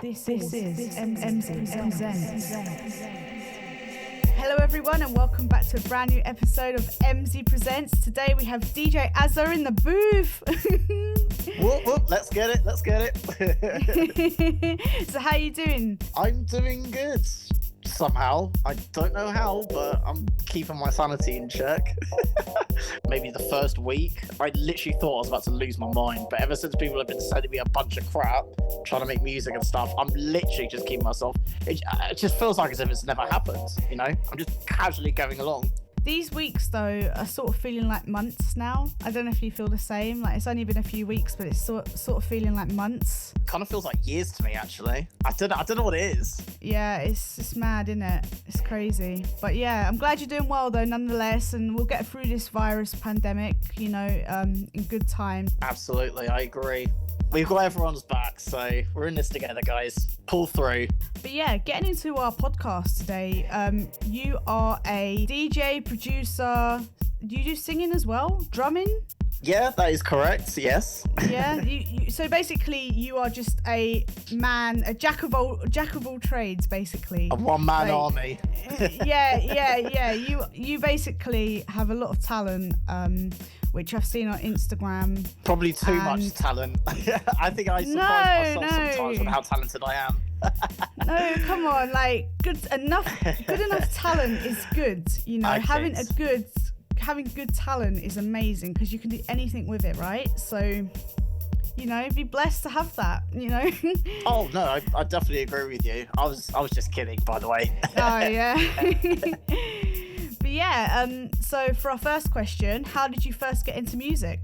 This is MZ Presents. Hello everyone and welcome back to a brand new episode of MZ Presents. Today we have DJ Azza in the booth. Whoop, whoop, let's get it. So how you doing? I'm doing good. Somehow. I don't know how, but I'm keeping my sanity in check. Maybe the first week, I literally thought I was about to lose my mind. But ever since people have been sending me a bunch of crap, trying to make music and stuff, I'm literally just keeping myself. It just feels like as if it's never happened, you know? I'm just casually going along. These weeks though are sort of feeling like months now. I don't know if you feel the same. Like it's only been a few weeks, but it's sort of feeling like months. Kind of feels like years to me actually. I don't know what it is. Yeah, it's mad, isn't it? It's crazy. But yeah, I'm glad you're doing well though nonetheless, and we'll get through this virus pandemic, you know, in good time. Absolutely, I agree. We've got everyone's back, so we're in this together, guys. Pull through. But yeah, getting into our podcast today, you are a DJ, producer. Do you do singing as well? Drumming? Yeah, that is correct. Yes. Yeah. So basically, you are just a man, a jack of all trades, basically. A one-man army. Yeah. You basically have a lot of talent, which I've seen on Instagram. Probably too much talent. I think I surprise myself sometimes with how talented I am. No, come on, like good enough talent is good. You know, having good talent is amazing because you can do anything with it, right? So, you know, be blessed to have that, you know. Oh no, I definitely agree with you. I was just kidding, by the way. Oh yeah. But yeah, so for our first question, how did you first get into music?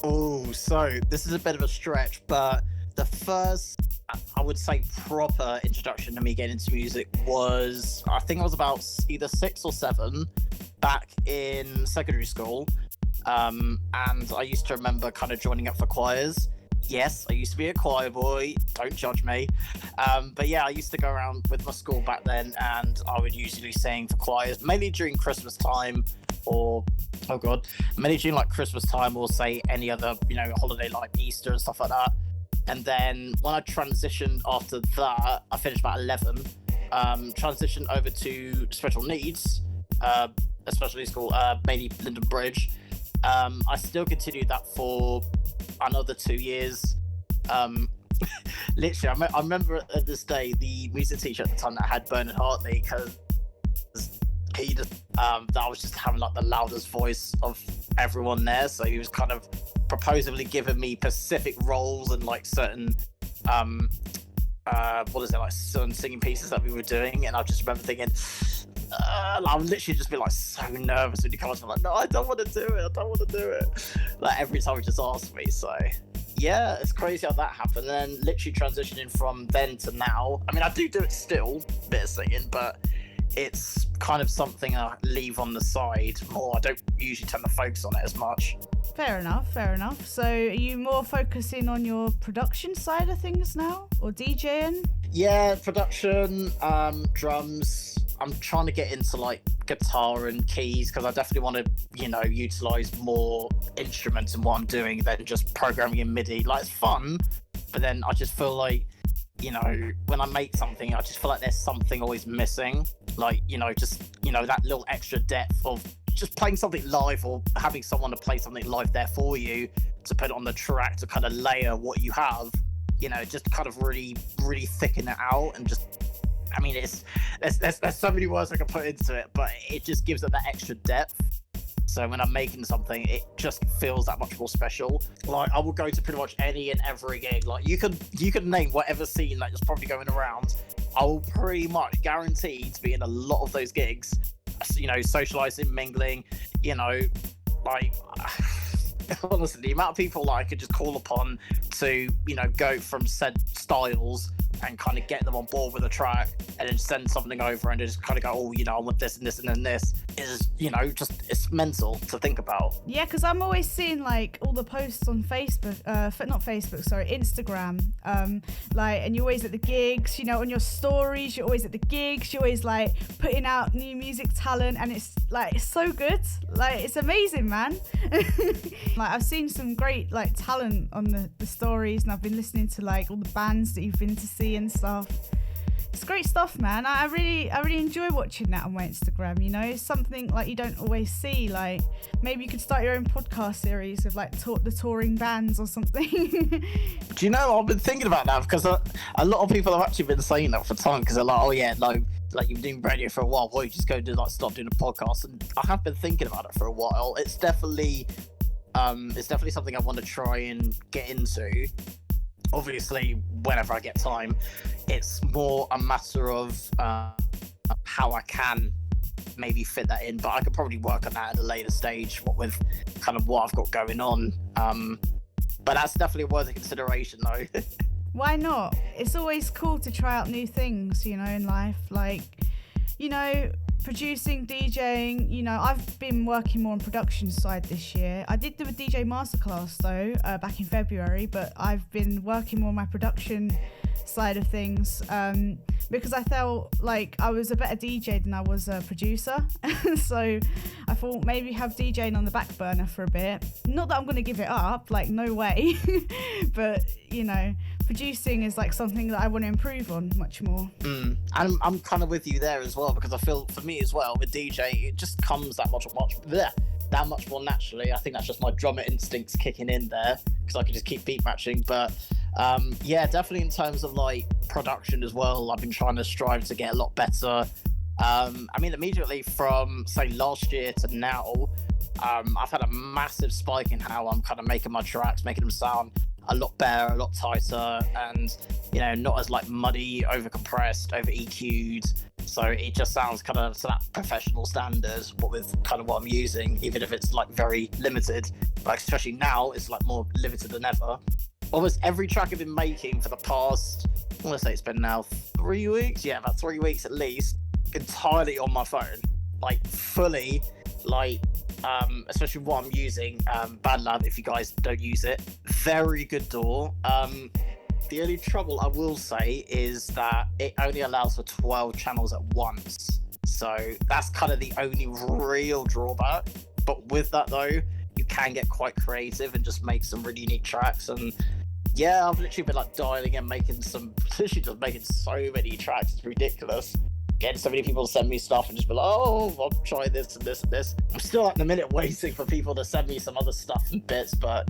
Oh, so this is a bit of a stretch, but the first, I would say, proper introduction to me getting into music was, I think I was about either 6 or 7 back in secondary school. And I used to remember kind of joining up for choirs. Yes, I used to be a choir boy. Don't judge me. But yeah, I used to go around with my school back then, and I would usually sing for choirs, mainly during Christmas time, or mainly during like Christmas time, or say any other, you know, holiday like Easter and stuff like that. And then when I transitioned after that, I finished about 11. Transitioned over to special needs, especially school, mainly Linden Bridge. I still continued that for another 2 years. Literally, I remember at this day the music teacher at the time that had Bernard Hartley, because he just that was just having like the loudest voice of everyone there. So he was kind of proposively giving me specific roles and like certain certain singing pieces that we were doing, and I just remember thinking. I would literally just be like so nervous when you come on. I'm like, no, I don't want to do it. Like every time he just asked me. So yeah, it's crazy how that happened. And then literally transitioning from then to now. I mean, I do it still, bit of singing, but it's kind of something I leave on the side more. I don't usually tend to focus on it as much. Fair enough. So are you more focusing on your production side of things now, or DJing? Yeah, production, drums. I'm trying to get into like guitar and keys because I definitely want to, you know, utilize more instruments in what I'm doing than just programming in MIDI. Like, it's fun, but then I just feel like, you know, when I make something, I just feel like there's something always missing. Like, you know, just, you know, that little extra depth of just playing something live, or having someone to play something live there for you to put it on the track to kind of layer what you have, you know, just kind of really, really thicken it out. And just, I mean, there's so many words I can put into it, but it just gives it that extra depth. So when I'm making something, it just feels that much more special. Like, I will go to pretty much any and every gig. Like, you could name whatever scene like that's probably going around. I will pretty much guarantee to be in a lot of those gigs. You know, socializing, mingling. You know, like honestly, the amount of people like I could just call upon to, you know, go from said styles and kind of get them on board with a track, and then send something over and just kind of go, oh, you know, I want this and this and then this. is, just it's mental to think about. Yeah, because I'm always seeing like all the posts on Facebook, Instagram, and you're always at the gigs, on your stories, you're always at the gigs, you're always like putting out new music talent, and it's like, it's so good, like it's amazing, man. Like I've seen some great like talent on the stories, and I've been listening to like all the bands that you've been to see and stuff. It's great stuff, man. I really enjoy watching that on my Instagram. It's something like you don't always see. Like maybe you could start your own podcast series of like the touring bands or something. Do you know, I've been thinking about that because a lot of people have actually been saying that for time, because they're like, oh yeah, no, like you've been doing radio for a while, why don't you just go start doing a podcast? And I have been thinking about it for a while. It's definitely something I want to try and get into. Obviously, whenever I get time, it's more a matter of how I can maybe fit that in, but I could probably work on that at a later stage, with kind of what I've got going on. But that's definitely worth a consideration, though. Why not? It's always cool to try out new things, in life. Like, producing, DJing, I've been working more on production side this year. I did do a DJ masterclass though, back in February, but I've been working more on my production side of things, because I felt like I was a better DJ than I was a producer. So I thought maybe have DJing on the back burner for a bit. Not that I'm going to give it up, like no way, but producing is like something that I want to improve on much more. And I'm kind of with you there as well, because I feel for me as well with DJ, it just comes that much more naturally. I think that's just my drummer instincts kicking in there, because I can just keep beat matching. But yeah, definitely in terms of like production as well, I've been trying to strive to get a lot better. I mean, immediately from say last year to now, I've had a massive spike in how I'm kind of making my tracks, making them sound a lot better, a lot tighter, and not as like muddy, over compressed, over EQ'd. So it just sounds kind of to that professional standard, with kind of what I'm using, even if it's like very limited. Like especially now, it's like more limited than ever. Almost every track I've been making for the past, I want to say it's been now 3 weeks. Yeah, about 3 weeks at least, entirely on my phone, like fully, like. Especially what I'm using, Bad Lab, if you guys don't use it, very good DAW. The only trouble I will say is that it only allows for 12 channels at once, so that's kind of the only real drawback. But with that though, you can get quite creative and just make some really unique tracks. And yeah, I've literally been like dialing and making so many tracks, it's ridiculous. Getting so many people to send me stuff and just be like, oh, I'll try this and this and this. I'm still at the minute waiting for people to send me some other stuff and bits, but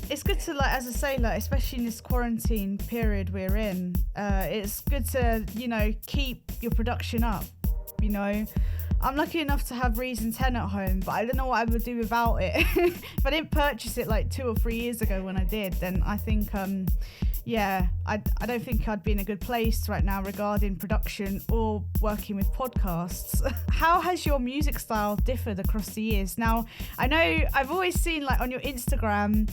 It's good to, like, as I say, like, especially in this quarantine period we're in, it's good to, keep your production up, I'm lucky enough to have Reason 10 at home, but I don't know what I would do without it. If I didn't purchase it like 2 or 3 years ago when I did, then I think, I don't think I'd be in a good place right now regarding production or working with podcasts. How has your music style differed across the years? Now, I know I've always seen like on your Instagram,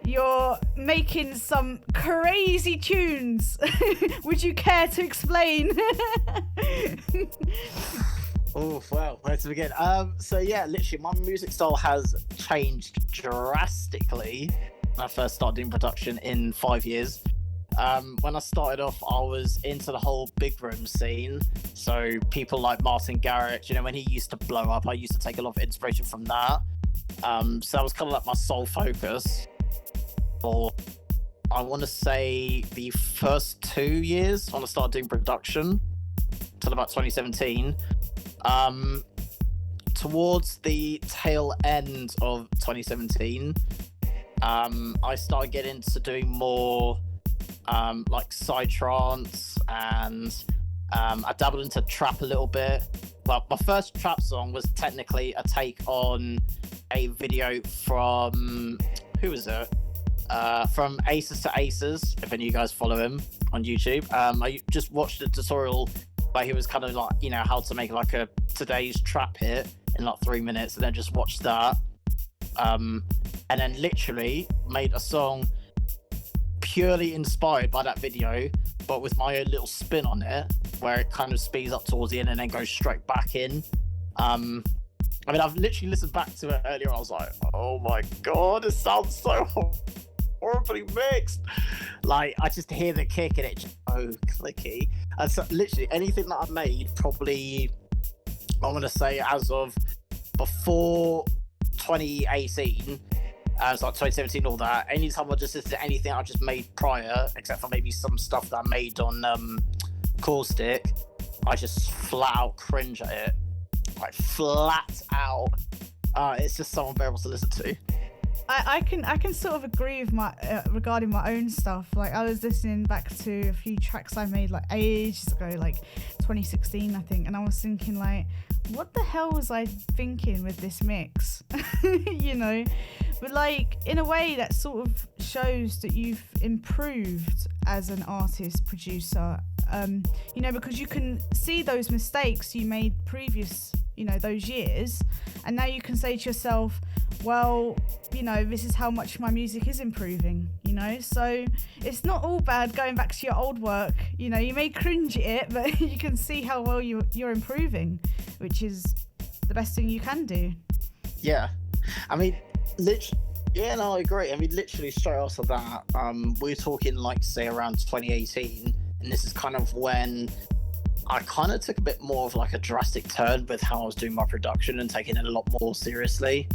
you're making some crazy tunes. Would you care to explain? Oh, well, where to begin? So yeah, literally my music style has changed drastically when I first started doing production in 5 years. When I started off, I was into the whole big room scene. So people like Martin Garrix, when he used to blow up, I used to take a lot of inspiration from that. So that was kind of like my sole focus. For, I want to say, the first 2 years when I started doing production, till about 2017. Towards the tail end of 2017, I started getting into doing more like psytrance, and I dabbled into trap a little bit. Well, my first trap song was technically a take on a video from, who was it? From Aces to Aces, if any of you guys follow him on YouTube. I just watched a tutorial where he was kind of like, how to make like a today's trap hit in like 3 minutes, and then just watched that. And then literally made a song purely inspired by that video, but with my own little spin on it, where it kind of speeds up towards the end and then goes straight back in. I mean, I've literally listened back to it earlier. I was like, oh my God, it sounds so horribly mixed. Like, I just hear the kick and it's just so clicky. And so literally anything that I've made, probably, I want to say as of before 2018, it's like 2017, all that. Anytime I just listen to anything I just made prior, except for maybe some stuff that I made on Caustic, I just flat out cringe at it. Like, flat out. It's just so unbearable to listen to. I can sort of agree with my regarding my own stuff. Like, I was listening back to a few tracks I made like ages ago, like 2016 I think, and I was thinking like, what the hell was I thinking with this mix? You know, but like in a way that sort of shows that you've improved as an artist, producer, you know, because you can see those mistakes you made previous, you know, those years, and now you can say to yourself, well, you know, this is how much my music is improving, you know, so it's not all bad going back to your old work. You know, you may cringe at it, but you can see how well you're improving, which is the best thing you can do. Yeah, I mean, yeah, no, I agree. I mean, literally straight after that, we're talking like, say, around 2018, and this is kind of when I kind of took a bit more of like a drastic turn with how I was doing my production and taking it a lot more seriously.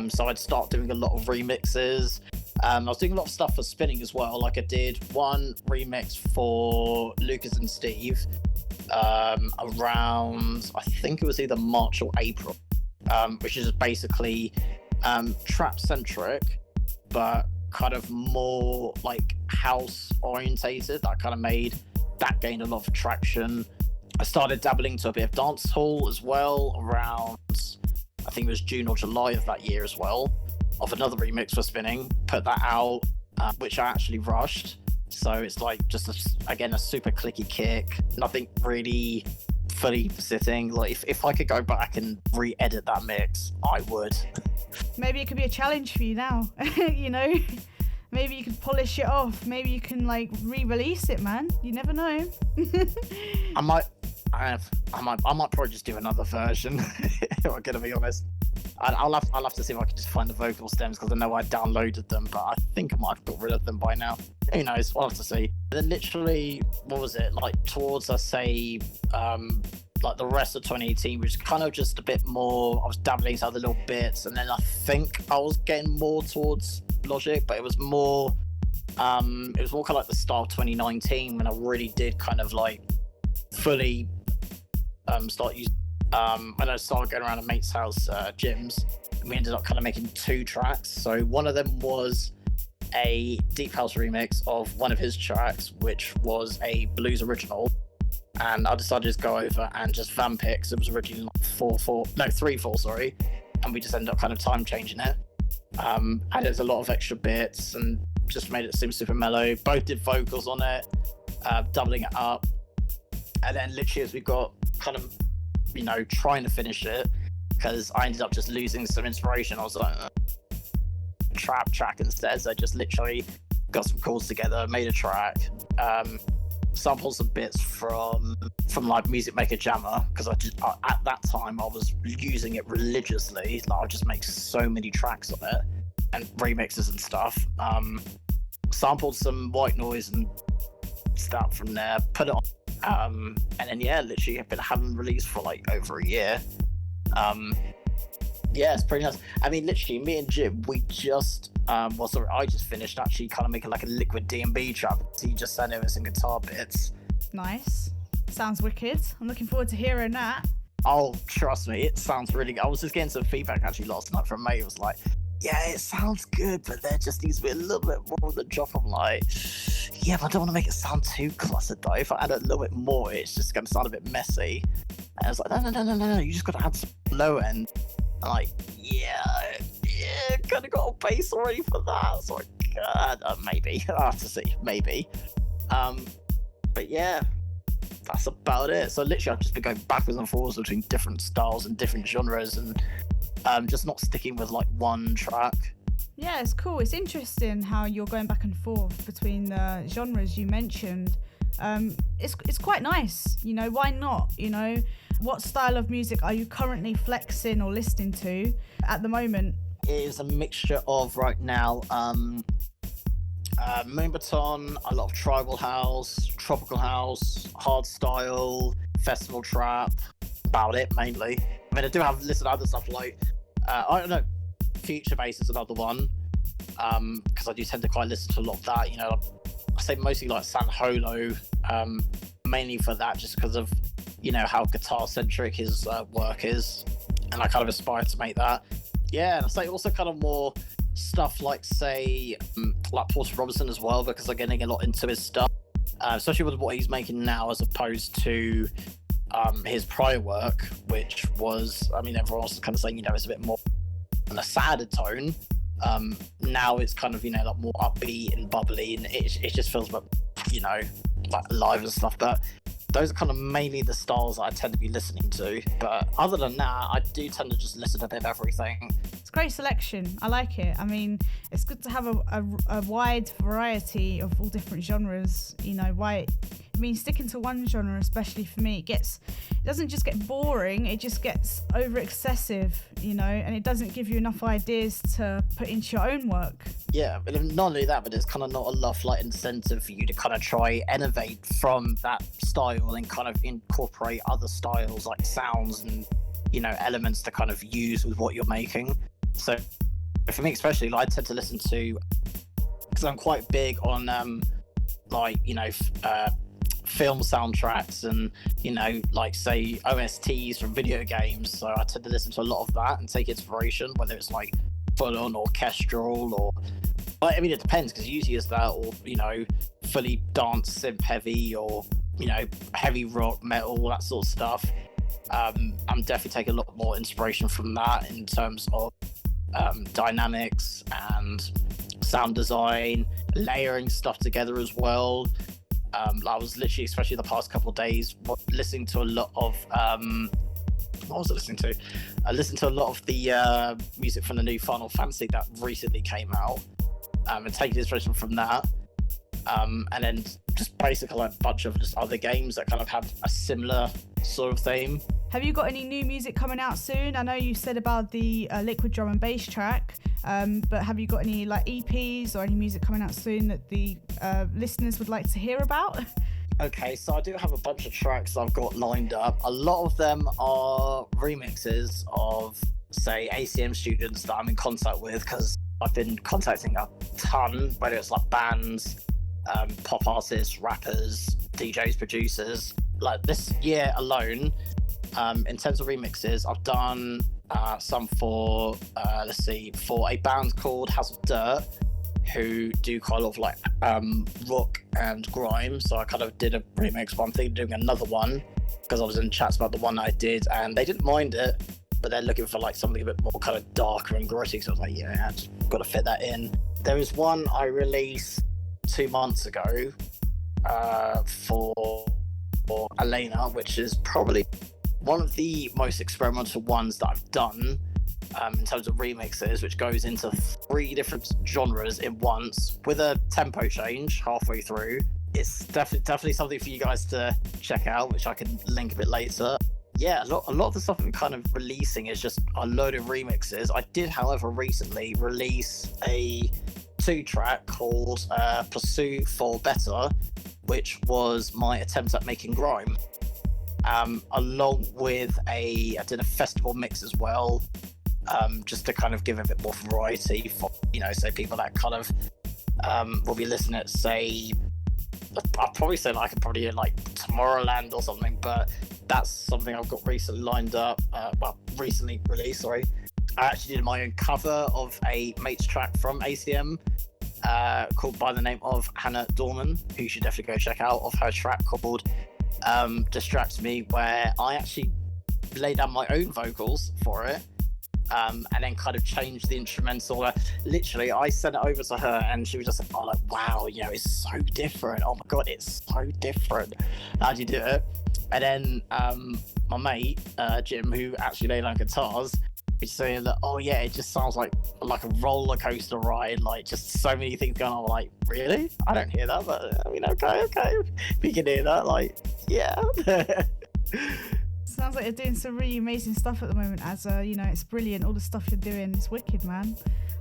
So I'd start doing a lot of remixes. I was doing a lot of stuff for spinning as well. Like, I did one remix for Lucas and Steve around, I think it was either March or April, which is basically trap centric, but kind of more like house orientated. That gained a lot of traction. I started dabbling to a bit of dancehall as well around, I think it was June or July of that year as well, of another remix for spinning. Put that out, which I actually rushed. So it's like just a super clicky kick, nothing really fully sitting. Like, if I could go back and re-edit that mix, I would. Maybe it could be a challenge for you now. You know, maybe you could polish it off. Maybe you can like re-release it, man. You never know. I might probably just do another version. If I'm gonna be honest, I'll have to see if I can just find the vocal stems, because I know I downloaded them, but I think I might have got rid of them by now. Who knows? I'll have to see. And then literally, what was it, like towards, I say, like the rest of 2018, which is kind of just a bit more, I was dabbling into other little bits, and then I think I was getting more towards Logic, but it was more kind of like the start of 2019 when I really did kind of like fully start using, when I started going around a mate's house, gyms, and we ended up kind of making 2 tracks. So one of them was a deep house remix of one of his tracks, which was a blues original, and I decided to just go over and just vamp it, because it was originally like 3/4, sorry, and we just ended up kind of time changing it, added a lot of extra bits and just made it seem super mellow. Both did vocals on it, doubling it up, and then literally as we got kind of, you know, trying to finish it, because I ended up just losing some inspiration, I was like, trap track instead. So I just literally got some chords together, made a track, sampled some bits from like Music Maker Jammer, because at that time I was using it religiously. Like, I just make so many tracks on it and remixes and stuff. Sampled some white noise and stuff from there, put it on, and then literally I've been having released for like over a year. Yeah, it's pretty nice. I mean, literally, me and Jim, we just, I just finished actually kind of making like a liquid D&B track. So he just sent over some guitar bits. Nice. Sounds wicked. I'm looking forward to hearing that. Oh, trust me, it sounds really good. I was just getting some feedback actually last night from a mate. It was like, yeah, it sounds good, but there just needs to be a little bit more of the drop. I'm like, yeah, but I don't want to make it sound too cluttered though. If I add a little bit more, it's just going to sound a bit messy. And I was like, no, you just got to add some low end. I'm like, yeah, kind of got a bass already for that. So maybe I'll have to see, maybe. But yeah, that's about it. So literally, I've just been going backwards and forwards between different styles and different genres, and just not sticking with like one track. Yeah, it's cool. It's interesting how you're going back and forth between the genres you mentioned. It's quite nice, you know. Why not? You know, what style of music are you currently flexing or listening to at the moment? It is a mixture of right now Moonbaton, a lot of tribal house, tropical house, hardstyle, festival trap. About it mainly. I mean, I do have listened to other stuff like I don't know, Future Bass is another one, because I do tend to quite listen to a lot of that. You know, I say mostly like San Holo, mainly for that, just because of, you know, how guitar centric his work is, and I kind of aspire to make that. Yeah, and I say also kind of more stuff like, say, like Porter Robinson as well, because I'm getting a lot into his stuff, especially with what he's making now as opposed to his prior work, which was, I mean, everyone else is kind of saying, you know, it's a bit more on a sadder tone. Now it's kind of, you know, like more upbeat and bubbly, and it just feels a bit, you know, like alive and stuff. But those are kind of mainly the styles that I tend to be listening to. But other than that, I do tend to just listen to a bit of everything. It's a great selection. I like it. I mean, it's good to have a wide variety of all different genres. You know, I mean, sticking to one genre, especially for me, it doesn't just get boring, it just gets over excessive, you know, and it doesn't give you enough ideas to put into your own work. Yeah, but not only that, but there's kind of not enough like incentive for you to kind of try innovate from that style and kind of incorporate other styles like sounds and, you know, elements to kind of use with what you're making. So for me especially, like, I tend to listen to, because I'm quite big on like, you know, film soundtracks and, you know, like, say, OSTs from video games. So I tend to listen to a lot of that and take inspiration, whether it's like full-on orchestral or, I mean, it depends, because usually it's that, or, you know, fully dance synth heavy, or, you know, heavy rock, metal, that sort of stuff. I'm definitely taking a lot more inspiration from that in terms of dynamics and sound design, layering stuff together as well. I was literally, especially the past couple of days, listening to a lot of what was I listening to? I listened to a lot of the music from the new Final Fantasy that recently came out, and taking inspiration from that, and then just basically like a bunch of just other games that kind of have a similar sort of theme. Have you got any new music coming out soon? I know you said about the liquid drum and bass track, but have you got any like EPs or any music coming out soon that the listeners would like to hear about? Okay, so I do have a bunch of tracks I've got lined up. A lot of them are remixes of, say, ACM students that I'm in contact with, because I've been contacting a ton, whether it's like bands, pop artists, rappers, DJs, producers. Like this year alone, in terms of remixes, I've done some for, for a band called House of Dirt, who do quite a lot of like rock and grime. So I kind of did a remix one thing, doing another one, because I was in chats about the one I did, and they didn't mind it, but they're looking for like something a bit more kind of darker and gritty. So I was like, yeah, I just got to fit that in. There is one I released 2 months ago for Elena, which is probably one of the most experimental ones that I've done in terms of remixes, which goes into 3 different genres in once with a tempo change halfway through. It's definitely something for you guys to check out, which I can link a bit later. Yeah, a lot of the stuff I'm kind of releasing is just a load of remixes. I did, however, recently release a 2-track called Pursue for Better, which was my attempt at making grime. Along with I did a festival mix as well, just to kind of give a bit more variety for, you know, say people that kind of will be listening at, say, I'd probably say like I could probably hear like Tomorrowland or something, but that's something I've got recently lined up, recently released, sorry. I actually did my own cover of a mate's track from ACM, called by the name of Hannah Dorman, who you should definitely go check out, of her track called Distract Me, where I actually laid down my own vocals for it, and then kind of changed the instrumental. Literally, I sent it over to her, and she was just like, oh, like, wow, you know, it's so different. Oh my God, it's so different. How'd you do it? And then my mate, Jim, who actually laid down guitars, saying that, oh yeah, it just sounds like a roller coaster ride, like just so many things going on. I'm like, really? I don't hear that, but I mean, okay, if you can hear that, like, yeah. Sounds like you're doing some really amazing stuff at the moment, Azza. You know, it's brilliant. All the stuff you're doing, it's wicked, man.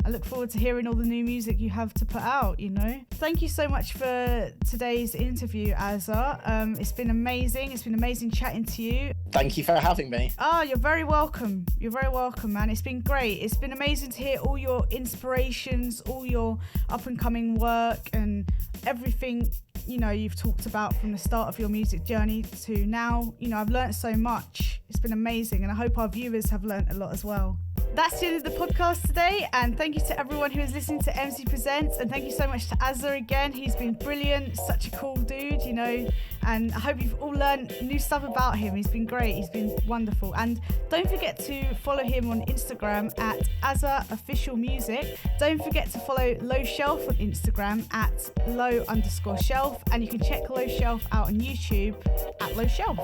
I look forward to hearing all the new music you have to put out, you know. Thank you so much for today's interview, Azza. It's been amazing. It's been amazing chatting to you. Thank you for having me. Oh, you're very welcome. You're very welcome, man. It's been great. It's been amazing to hear all your inspirations, all your up-and-coming work and everything, you know, you've talked about from the start of your music journey to now. You know, I've learned so much. It's been amazing, and I hope our viewers have learned a lot as well. That's the end of the podcast today, and thank you to everyone who is listening to MC Presents, and thank you so much to Azza again. He's been brilliant, such a cool dude, you know, and I hope you've all learned new stuff about him. He's been great, he's been wonderful. And don't forget to follow him on Instagram at Azza Official Music. Don't forget to follow Low Shelf on Instagram at low_shelf, and you can check Low Shelf out on YouTube at Low Shelf.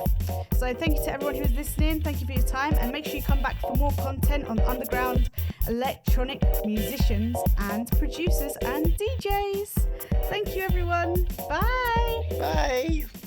So thank you to everyone who is listening, thank you for your time, and make sure you come back for more content on underground electronic musicians and producers and DJs. Thank you, everyone. Bye. Bye.